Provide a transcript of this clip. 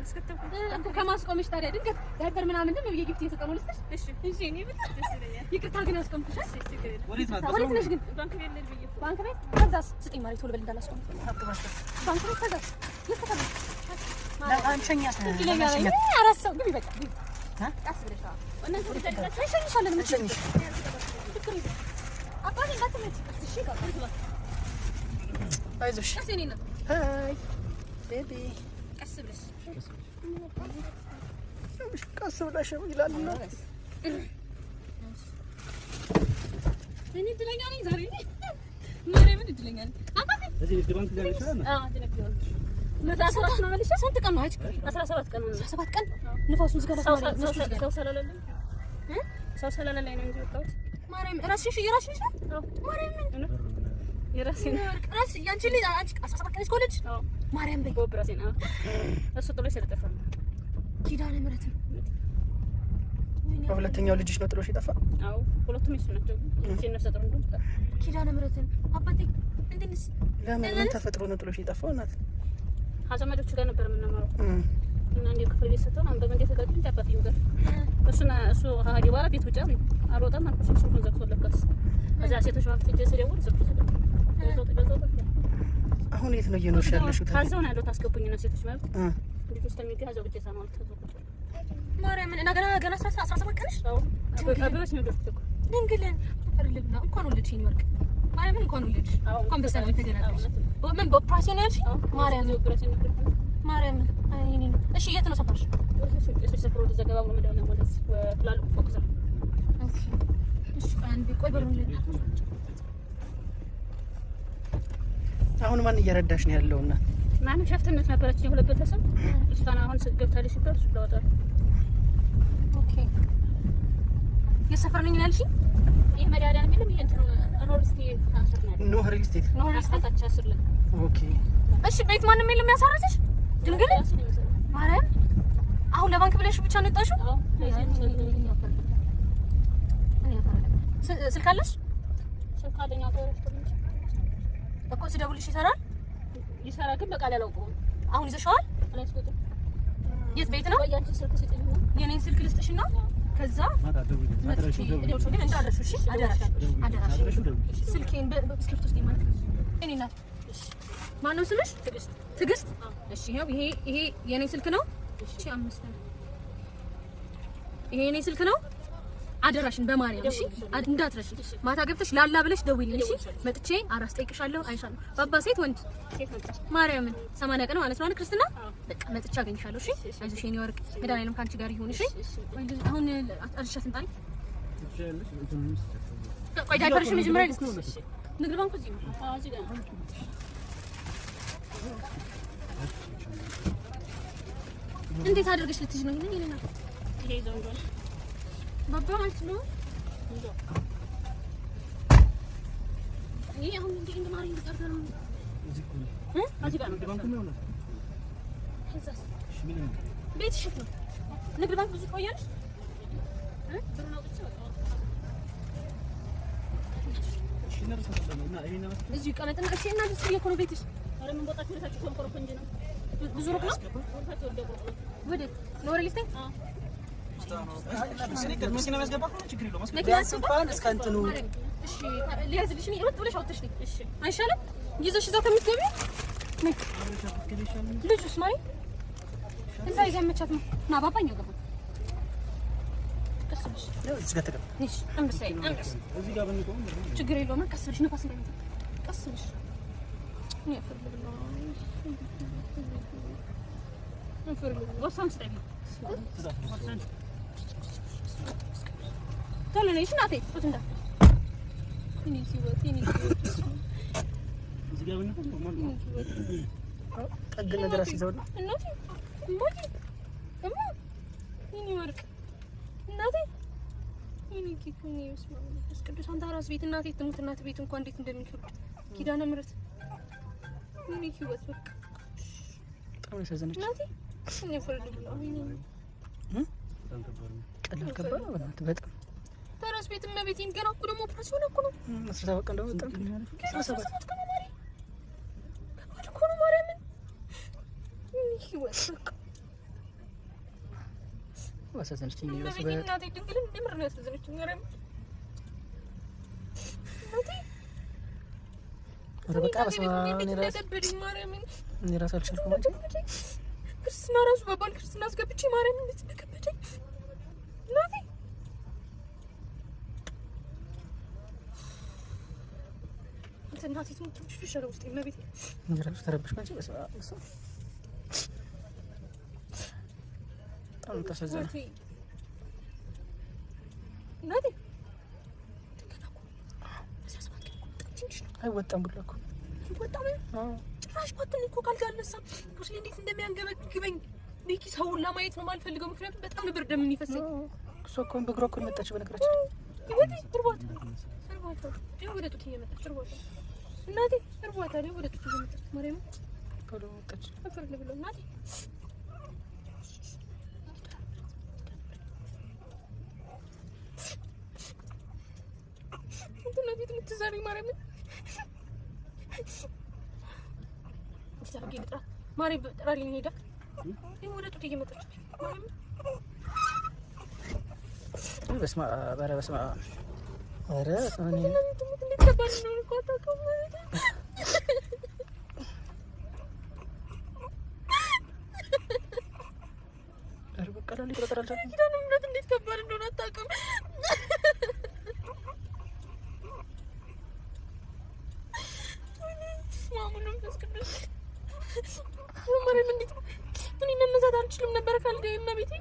አስከተልኩ እኮ ከማስቆምሽ ታዲያ ድንገት ዳይፐር ምናምን ዝም ብዬ ጊፍት እየሰጠው ነው ልስጥሽ? እሺ እሺ እኔ በጣም ደስ ይለኛል። ይቅርታ ግን አስቆምኩሽ። እሺ ችግር የለም። ወዴት ነሽ ግን? ባንክ ቤት ልል ብዬሽ ባንክ ቤት ከዛስ ስጪኝ ማለት ቶሎ በል እንዳላስቆም። ባንክ ቤት ከዛስ የት ተቀበል? አንቺኛ አራሰው ግቢ በቃ ግቢ። ቀስ ብለሽ እናንተ ልትደርሳችሁ አይሸኝሻለን ምን እሺ አባቴ እንዳትመጪ እሺ ጋር አይዞሽ ቀስ የኔ ነው ሃይ ቤቢ ቀስ ብለሽ ቀስ ብለሽ ይላልና እኔ እድለኛ ነኝ ዛሬ ማርያምን እድለኛ ነኝ አባቴ እዚህ ንግድ ባንክ ጋር ይሻላል ስንት ቀን ነው? 17 ቀን ነው። 17 ቀን ንፋሱን ዝጋ ሰው ስለሌለኝ ነው እንጂ ወጣሁት። ማርያም እራስሽ እየራስሽ ነው? ማርያም የራሴ ነው። ራስ ያንቺ ልጅ አንቺ 17 ቀን እስኮለች? አዎ ማርያም በይ ጎብራሴ ነው። እሱ ጥሎሽ ስለጠፋ ነው። ኪዳነ ምሕረት በሁለተኛው ልጅሽ ነው ጥሎሽ የጠፋ? አዎ ሁለቱም እሱ ናቸው። እቺ ነፍሰ ጡር እንደው ኪዳነ ምሕረት አባቴ እንዴንስ ለምን ተፈጥሮ ነው ጥሎሽ የጠፋው? እናት አዘመዶቹ ጋር ነበር የምንማረው እና እንዴ ክፍል ቤት ሰጥተው አንበብ እንዴት ተጋጭ እንዴ አባቴ ይወጋል እሱ ሀዲ ባላ ቤት ውጫ አልወጣም አልኩሽ ስልኩን ዘግቶለካስ ከዛ ሴቶች ማፍትጀ ሲደውል ስልኩ ዘግቶ አሁን የት ነው እየኖርሽ ያለሽው? ታዛው ነው ያለው ታስገቡኝና ሴቶች ማለት ልጅ ውስጥ የሚገዛው ብቻ ሳማል ተዘግቶ ማርያም እና ገና 17 ቀንሽ? አዎ አበበች ነው ደስኩ ድንግልን ፈርልብና እንኳን ወለድሽኝ ወርቅ ማርያምን እንኳን ወለድሽ እንኳን በሰላም ተገናኘሽ። ምን በኦፕሬሽን ያልሽ? ማርያም ኦፕሬሽን ነበር ማርያም አይኔ እሺ የት ነው ሰፈርሽ? እሺ ሰፈሩ ተዘገባው ነው መዳና ማለት ወፍላሉ ፎክስ ኦኬ እሺ አንዴ ቆይ በሩን አሁን ማን እየረዳሽ ነው ያለው? እና ማን ሸፍትነት ነበረች የሁለት ቤተሰብ እሷን አሁን ስትገብታለሽ ይባል እሱ ለወጣ ኦኬ የሰፈር ነኝ ያልሽኝ? ይሄ መዳዳን የሚልም ይሄ እንትኑ ኖርስቲ ታስር ነው ኖ ሪል ስቴት ታች አስር ላይ ኦኬ እሺ ቤት ማንም የለም ያሳረችሽ? ድንግል ማርያም አሁን ለባንክ ብለሽ ብቻ ነው የወጣሽው? ስልክ አለሽ? ስልክ አለኝ እኮ ስደውልሽ ይሰራል? ይሰራ ግን በቃ አላውቀውም። አሁን ይዘሽዋል? አላስቆጥም። የት ቤት ነው? ያንቺ ስልክ ስጪኝና የኔን ስልክ ልስጥሽና ከዛ መጥቼ ደውልሽ ግን እንዳደረሽ እሺ? አደራሽ ስልኬን በስክሪፕት ውስጥ ይማል እኔ ናት። እሺ ማነው ስምሽ? ትግስት እሺ ይሄ የኔ ስልክ ነው። እሺ 5 ነው። ይሄ የኔ ስልክ ነው። አደራሽን በማርያም እሺ እንዳትረሺ። ማታ ገብተሽ ላላ ብለሽ ደውይልኝ እሺ? መጥቼ አራስ ጠይቅሻለሁ አይሻለሁ። ባባ ሴት ወንድ ማርያምን 80 ቀን ማለት ነው አይደል ክርስትና? በቃ መጥቼ አገኝሻለሁ እሺ? አይዞሽ የኔ ወርቅ መድኃኒዓለም ካንቺ ጋር ይሁን እሺ? አሁን አልሻት እንጣል ቆይ ዳይፐርሽ መጀመሪያ ልስጥሽ። ንግድ ባንኩ እዚህ ነው። አዎ እዚህ ጋር ነው። እንዴት አድርገሽ ልትይዝ ነው? ይሄን ይሄን ይሄ ይዘው እንደሆነ ባባ ማለት ነው። ይሄ አሁን እንዴ እንደማሪ እንደቀርተን እዚህ ጋር ነው ባንኩ ነው። ከዛስ ቤት ሽፍ ነው። ንግድ ባንክ ብዙ ቆያለሽ? ብሩን አውጥቼ በቃ እዚህ ቀመጥና እሺ እና ልጅ እኮ ነው ቤትሽ? አረ ምን ቦታችሁ ለታችሁ ኮንኮርኮ እንጂ ነው ብዙ ሩቅ ነው። ወደ ኖር ሊስቴ መኪና ማስገባ ከሆነ ችግር የለውም። እስከ እንትኑ እሺ ሊያዝልሽ ነው ሩጥ ብለሽ አውጥተሽ ነኝ። እሺ አይሻልም? ይዘሽ እዛው ከምትገቢ ልጁስ ማይ እዛ ይዘመቻት ነው ና ባባኛው ገባ ቀስብሽ እዚህ ጋር ተቀመጥ። እሺ አንበሳይ አንበሳ እዚህ ጋር ብንቆም ችግር የለውም። ቀስብሽ ንፋስ እንዳይመጣ ቀስብሽ ወሳን ስጠኝ ቶሎ ነይ እናቴ ፎት እንዳ እኔ ሲወት እዚህ ጋር ብንቆም ቀግ ነገር አስይዘው ነው እናቴ እማዬ እማ እኔ ወርቅ እናቴ እኔ ኪኩኝ ይስማው ቅዱስ አንተ አራስ ቤት እናቴ ትሙት እናት ቤት እንኳን እንዴት እንደሚከብድ ኪዳነ ምሕረት እኔ ህይወት በቃ በጣም ያሳዘነች እናቴ እኔ ፈርድ ብለው ቀላል ከባድ ነው በእናትህ በጣም ተራስ ቤት እመቤቴን ገና እኮ ደግሞ ኦፕሬሽን እኮ ነው 17 ቀን ደግሞ በጣም 17 ቀን ማሪ እኮ ነው ማርያምን ህይወት በቃ አሳዘነችኝ። እናቴ ድንግል እንደምር ነው ያሳዘነችኝ። ማርያም ኧረ በቃ በስመ አብ እኔ እራሱ አልቻልኩም። ክርስትና እራሱ በባል ክርስትና አስገብቼ ማርያም እንዴት እንደከበደኝ እናቴ እናቴ ትሞች ፍሽራ ውስጥ እመቤቴ እኔ እራሱ ተረበሽኩ። አንቺ በስመ አብ በጣም ተሰዘነ እናቴ አይወጣም ብሎ እኮ አይወጣም። ጭራሽ ባትን እኮ ካልጋ አልነሳም። ቁስሌ እንዴት እንደሚያንገበግበኝ ቤኪ ሰውን ለማየት ነው የማልፈልገው። ምክንያቱም በጣም ነበር ደም የሚፈሰኝ። እሷ እኮ በእግሯ እኮ መጣች። በነገራችን ይወዲ እርቧታ ወደ ጡት እየመጣች እርቧታ እናቴ እርቧታ ወደ ጡት እየመጣች ማርያም ቶሎ መጣች። አፈርል ብሎ እናቴ እናቴ ትምትዛሪ ማርያም ይሰርግ ይጥራ ማሪ ጥራልኝ ሄዳ ይሄ ወደ ጡት እየመጣች በስመ አብ ኧረ በስመ አብ ኧረ ሰኔ እንዴት ከባድ ነው እኮ አታውቅም ማለት ኧረ በቃ ላሊ ተቀራራል እንዴት ከባድ እንደሆነ አታውቅም። ማሙንም ተስከደስ ማርያም እንዴት እኔ መነሳት አልችልም ነበር ካልጋ የማቤቴ